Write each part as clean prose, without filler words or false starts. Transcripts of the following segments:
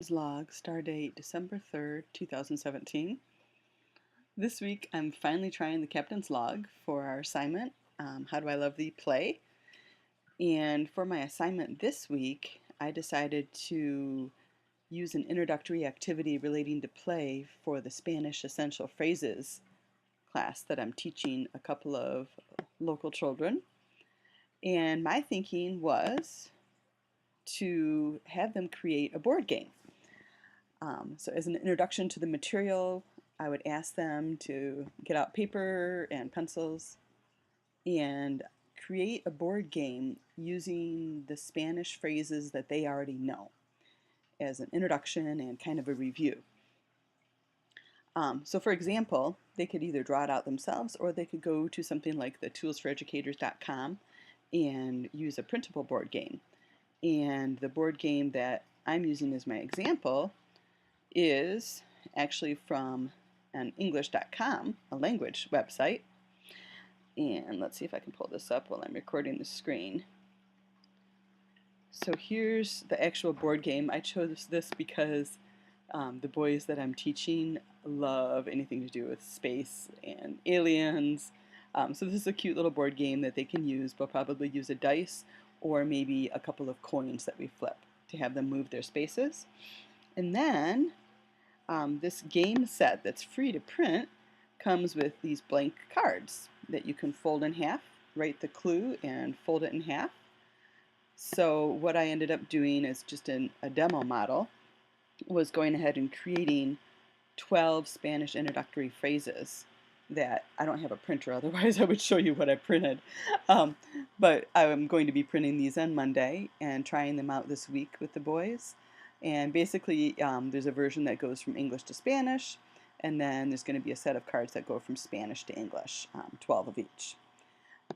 Log, stardate December 3rd, 2017. This week I'm finally trying the captain's log for our assignment, How Do I Love Thee Play? And for my assignment this week, I decided to use an introductory activity relating to play for the Spanish Essential Phrases class that I'm teaching a couple of local children. And my thinking was to have them create a board game. So as an introduction to the material, I would ask them to get out paper and pencils and create a board game using the Spanish phrases that they already know as an introduction and kind of a review. So for example, they could either draw it out themselves or they could go to something like the toolsforeducators.com and use a printable board game. And the board game that I'm using as my example is actually from an English.com, a language website. And let's see if I can pull this up while I'm recording the screen. So here's the actual board game. I chose this because the boys that I'm teaching love anything to do with space and aliens. So this is a cute little board game that they can use. They'll probably use a dice or maybe a couple of coins that we flip to have them move their spaces. And then this game set that's free to print comes with these blank cards that you can fold in half, write the clue and fold it in half. So what I ended up doing is just a demo model was going ahead and creating 12 Spanish introductory phrases that I don't have a printer, otherwise I would show you what I printed. But I'm going to be printing these on Monday and trying them out this week with the boys. And basically there's a version that goes from English to Spanish, and then there's going to be a set of cards that go from Spanish to English, 12 of each.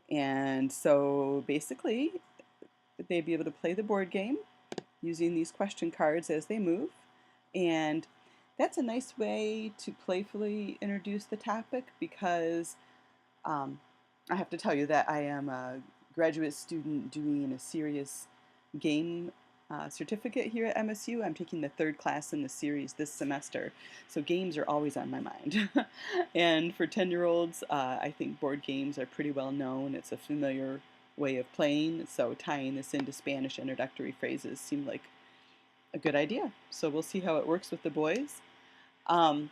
And so basically they'd be able to play the board game using these question cards as they move. And that's a nice way to playfully introduce the topic because I have to tell you that I am a graduate student doing a serious game certificate here at MSU. I'm taking the third class in the series this semester, so games are always on my mind. And for 10-year-olds, I think board games are pretty well known. It's a familiar way of playing, so tying this into Spanish introductory phrases seemed like a good idea. So we'll see how it works with the boys. To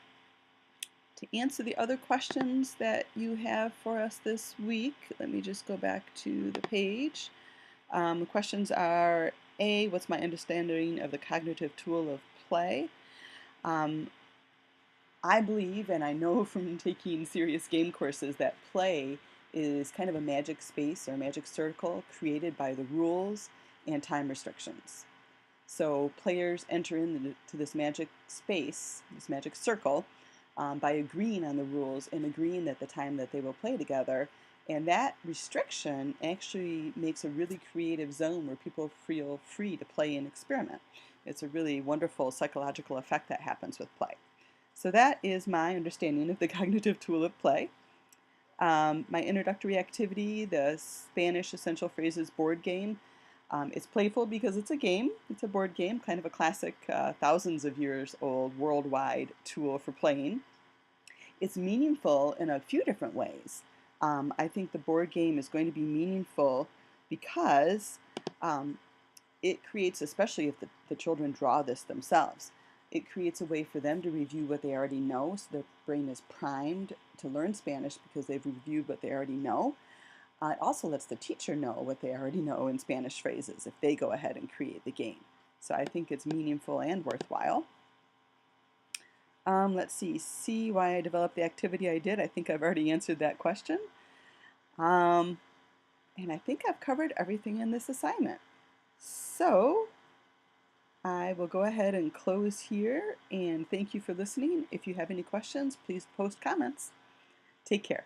answer the other questions that you have for us this week, let me just go back to the page. The questions are, A, what's my understanding of the cognitive tool of play? I believe, and I know from taking serious game courses, that play is kind of a magic space or a magic circle created by the rules and time restrictions. So players enter into this magic space, this magic circle, by agreeing on the rules and agreeing that the time that they will play together. And that restriction actually makes a really creative zone where people feel free to play and experiment. It's a really wonderful psychological effect that happens with play. So that is my understanding of the cognitive tool of play. My introductory activity, the Spanish Essential Phrases board game, it's playful because it's a game. It's a board game, kind of a classic, thousands of years old worldwide tool for playing. It's meaningful in a few different ways. I think the board game is going to be meaningful because it creates, especially if the children draw this themselves, it creates a way for them to review what they already know, so their brain is primed to learn Spanish because they've reviewed what they already know. It also lets the teacher know what they already know in Spanish phrases if they go ahead and create the game. So I think it's meaningful and worthwhile. Let's see why I developed the activity I did. I think I've already answered that question. And I think I've covered everything in this assignment. So I will go ahead and close here, and thank you for listening. If you have any questions, please post comments. Take care.